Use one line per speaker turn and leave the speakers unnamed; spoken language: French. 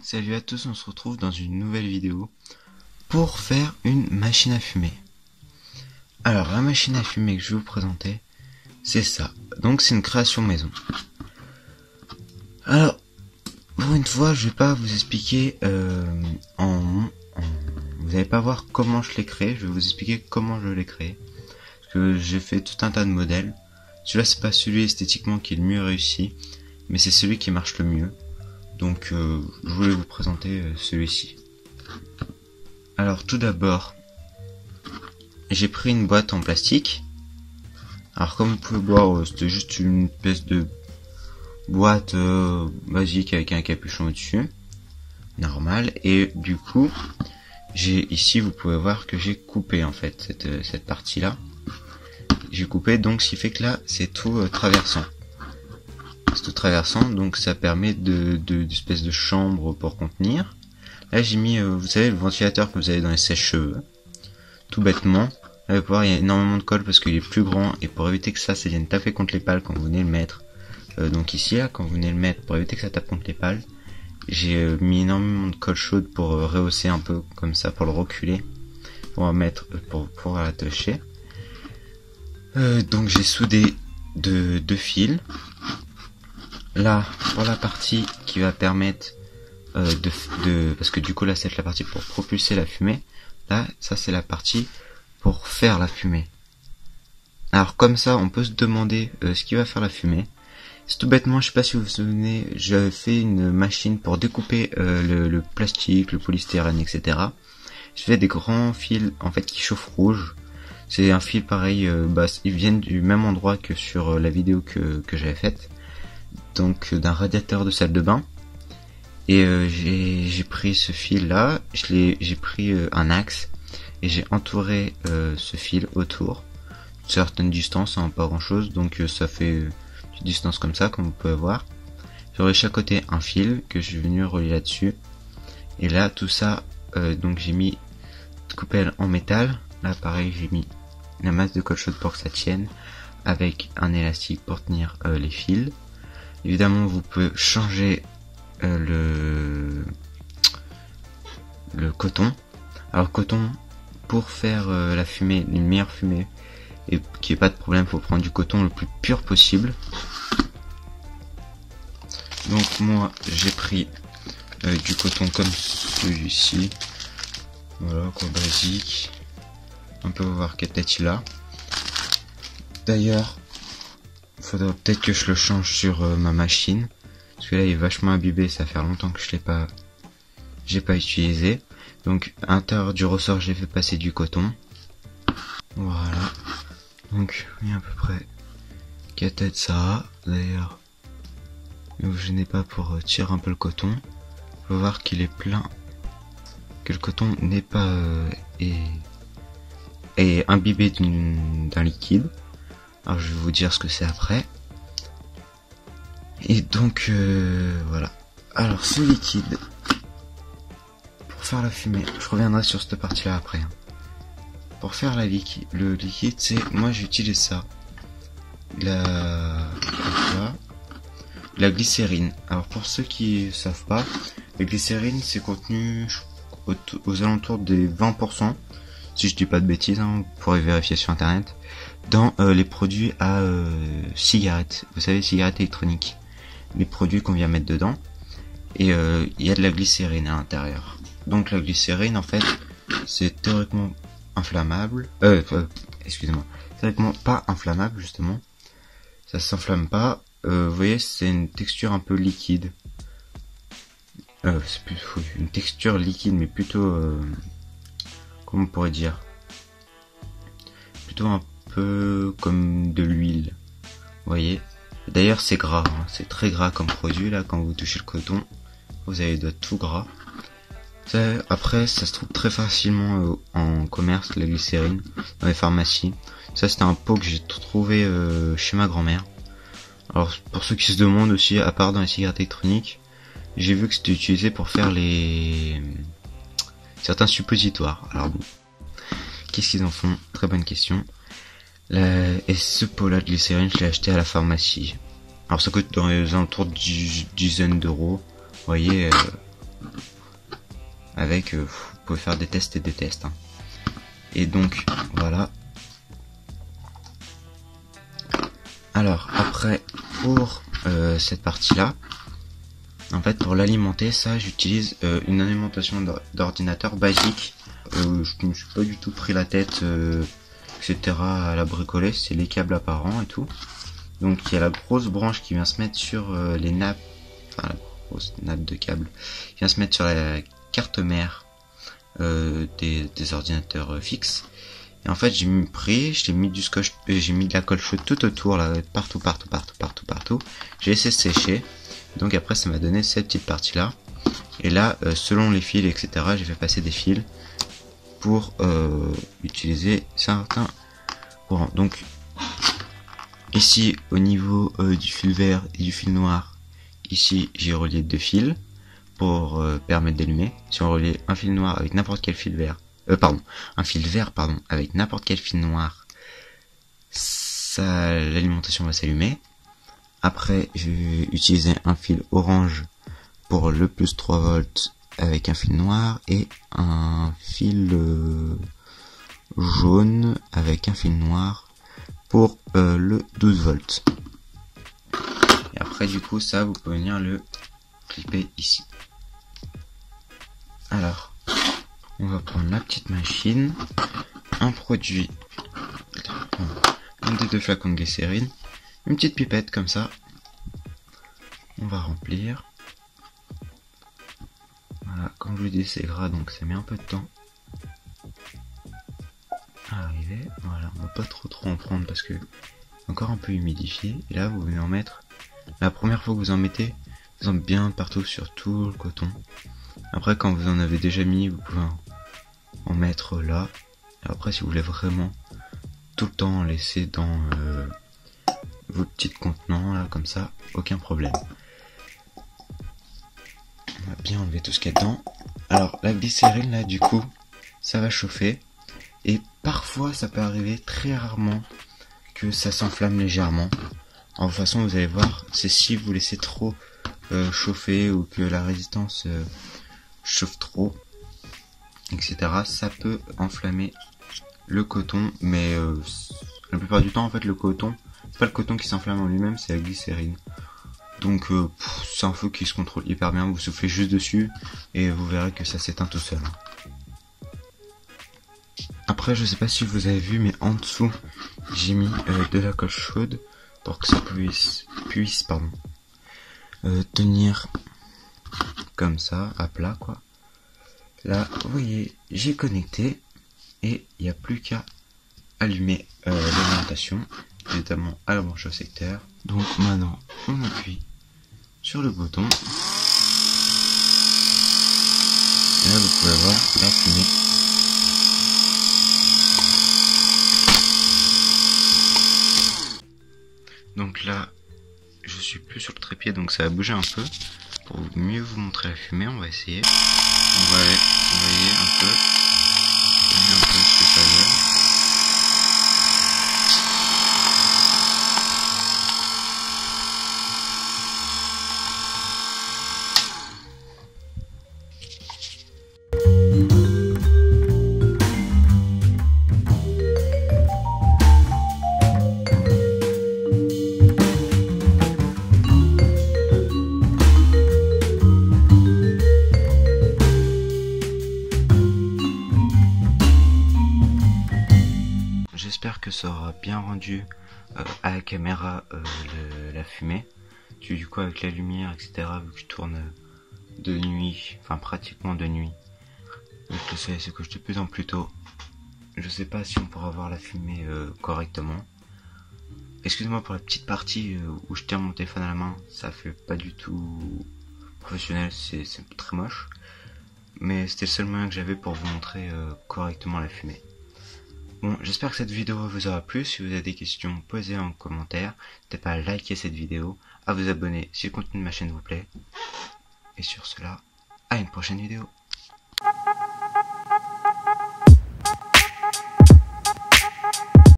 Salut à tous, on se retrouve dans une nouvelle vidéo pour faire une machine à fumer. Alors la machine à fumer que je vais vous présenter, c'est ça. Donc c'est une création maison. Alors, pour une fois, je vais pas vous expliquer vous n'allez pas voir comment je l'ai créé, je vais vous expliquer comment je l'ai créé. Parce que j'ai fait tout un tas de modèles. Celui-là c'est pas celui esthétiquement qui est le mieux réussi, mais c'est celui qui marche le mieux. Donc je voulais vous présenter celui-ci. Alors tout d'abord, j'ai pris une boîte en plastique. Alors comme vous pouvez voir, c'était juste une espèce de boîte basique avec un capuchon au-dessus, normal. Et du coup, j'ai ici, vous pouvez voir que j'ai coupé en fait cette partie-là. J'ai coupé, donc ce qui fait que là, c'est tout traversant. C'est tout traversant, donc ça permet d'espèce de chambre pour contenir. Là j'ai mis, vous savez, le ventilateur que vous avez dans les sèche-cheveux. Tout bêtement. Là vous pouvez voir, il y a énormément de colle parce qu'il est plus grand, et pour éviter que ça vienne taper contre les pales quand vous venez le mettre. Donc ici là, quand vous venez le mettre, pour éviter que ça tape contre les pales, j'ai mis énormément de colle chaude pour rehausser un peu comme ça, pour le reculer, pour mettre, pour pouvoir l'attacher. Donc j'ai soudé deux fils. Là, pour la partie qui va permettre parce que du coup là c'est la partie pour propulser la fumée. Là, ça c'est la partie pour faire la fumée. Alors comme ça, on peut se demander ce qui va faire la fumée. C'est tout bêtement, je sais pas si vous vous souvenez, j'avais fait une machine pour découper le plastique, le polystyrène, etc. Je fais des grands fils en fait qui chauffent rouge. C'est un fil pareil, ils viennent du même endroit que sur la vidéo que j'avais faite. Donc d'un radiateur de salle de bain. Et j'ai pris ce fil là, j'ai pris un axe et j'ai entouré ce fil autour une certaine distance, hein, pas grand chose, donc ça fait une petite distance comme ça, comme vous pouvez voir. J'aurai chaque côté un fil que je suis venu relier là-dessus. Et là tout ça, donc j'ai mis une coupelle en métal. Là pareil, j'ai mis la masse de colle chaude pour que ça tienne, avec un élastique pour tenir les fils. Évidemment vous pouvez changer le coton. Alors coton, pour faire la fumée, une meilleure fumée et qu'il n'y ait pas de problème, faut prendre du coton le plus pur possible. Donc moi j'ai pris du coton comme celui-ci, voilà quoi, basique. On peut voir quelle tête il a. D'ailleurs, faudrait peut-être que je le change sur ma machine, parce que là il est vachement abîmé, ça fait longtemps que j'ai pas utilisé. Donc à l'intérieur du ressort j'ai fait passer du coton. Voilà. Donc il y a à peu près 4 têtes ça. D'ailleurs, ne vous gênez pas pour tirer un peu le coton. On peut voir qu'il est plein, que le coton n'est pas est imbibé d'un liquide. Alors je vais vous dire ce que c'est après. Et donc voilà. Alors ce liquide, pour faire la fumée, je reviendrai sur cette partie là après. Pour faire le liquide, c'est, moi j'utilise ça. La glycérine. Alors pour ceux qui savent pas, la glycérine c'est contenu aux alentours des 20%. Si je dis pas de bêtises, hein, vous pourrez vérifier sur internet, dans les produits à cigarettes, vous savez, cigarettes électroniques, les produits qu'on vient mettre dedans, et il y a de la glycérine à l'intérieur. Donc la glycérine en fait c'est théoriquement inflammable, excusez-moi, théoriquement pas inflammable justement, ça s'enflamme pas, vous voyez c'est une texture un peu liquide, c'est plus une texture liquide mais plutôt comment on pourrait dire, plutôt un peu comme de l'huile, vous voyez. D'ailleurs c'est gras, hein. C'est très gras comme produit là, quand vous touchez le coton, vous avez les doigts tout gras. Ça, après ça se trouve très facilement en commerce, la glycérine, dans les pharmacies. Ça c'était un pot que j'ai trouvé chez ma grand-mère. Alors pour ceux qui se demandent aussi, à part dans les cigarettes électroniques, j'ai vu que c'était utilisé pour faire certains suppositoires. Alors bon, qu'est-ce qu'ils en font? Très bonne question. Et ce pot-là de glycérine, je l'ai acheté à la pharmacie. Alors ça coûte dans les alentours de dizaines d'euros. Vous voyez, avec, vous pouvez faire des tests et des tests. Hein. Et donc voilà. Alors après pour cette partie là, en fait pour l'alimenter, ça j'utilise une alimentation d'ordinateur basique. Je ne me suis pas du tout pris la tête etc. à la bricoler, c'est les câbles apparents et tout. Donc il y a la grosse branche qui vient se mettre sur les nappes, enfin la grosse nappe de câble qui vient se mettre sur la carte mère des ordinateurs fixes. Et en fait j'ai mis du scotch, j'ai mis de la colle chaude tout autour là, partout. J'ai laissé sécher. Donc après ça m'a donné cette petite partie là. Et là selon les fils etc. j'ai fait passer des fils pour utiliser certains courants. Donc ici au niveau du fil vert et du fil noir, ici j'ai relié 2 fils pour permettre d'allumer. Si on relie un fil noir avec n'importe quel fil vert, un fil vert avec n'importe quel fil noir, ça l'alimentation va s'allumer. Après je vais utiliser un fil orange pour le plus 3 volts avec un fil noir et un fil jaune avec un fil noir pour le 12 volts. Et après du coup ça vous pouvez venir le clipper ici. Alors on va prendre la petite machine, un produit, un des 2 flacons de glycérine, une petite pipette comme ça, on va remplir. Voilà, comme je vous dis c'est gras donc ça met un peu de temps à arriver. Voilà, on va pas trop en prendre parce que encore un peu humidifié. Et là vous venez en mettre, la première fois que vous en mettez, vous en bien partout sur tout le coton. Après quand vous en avez déjà mis, vous pouvez en mettre là. Et après si vous voulez vraiment tout le temps laisser dans vos petits contenants là comme ça, aucun problème. On va bien enlever tout ce qu'il y a dedans. Alors la glycérine là du coup ça va chauffer et parfois ça peut arriver, très rarement, que ça s'enflamme légèrement. En toute façon vous allez voir, c'est si vous laissez trop chauffer ou que la résistance chauffe trop etc. ça peut enflammer le coton, mais la plupart du temps en fait le coton, c'est pas le coton qui s'enflamme en lui-même, c'est la glycérine. Donc c'est un feu qui se contrôle hyper bien, vous soufflez juste dessus et vous verrez que ça s'éteint tout seul. Après je sais pas si vous avez vu mais en dessous j'ai mis de la colle chaude pour que ça puisse tenir comme ça à plat quoi. Là vous voyez j'ai connecté et il n'y a plus qu'à allumer l'alimentation, notamment à la branche au secteur. Donc maintenant on appuie sur le bouton et là vous pouvez voir la fumée. Donc là je suis plus sur le trépied donc ça va bouger un peu. Pour mieux vous montrer la fumée on va essayer. On va aller surveiller un peu ce que ça donne. J'espère que ça aura bien rendu à la caméra la fumée. Du coup avec la lumière etc. vu que je tourne de nuit, enfin pratiquement de nuit, vu que le soleil se couche de plus en plus tôt, je sais pas si on pourra voir la fumée correctement. Excusez-moi pour la petite partie où je tiens mon téléphone à la main, ça fait pas du tout professionnel, c'est très moche. Mais c'était le seul moyen que j'avais pour vous montrer correctement la fumée. Bon, j'espère que cette vidéo vous aura plu. Si vous avez des questions, posez en commentaire. N'hésitez pas à liker cette vidéo, à vous abonner si le contenu de ma chaîne vous plaît. Et sur cela, à une prochaine vidéo.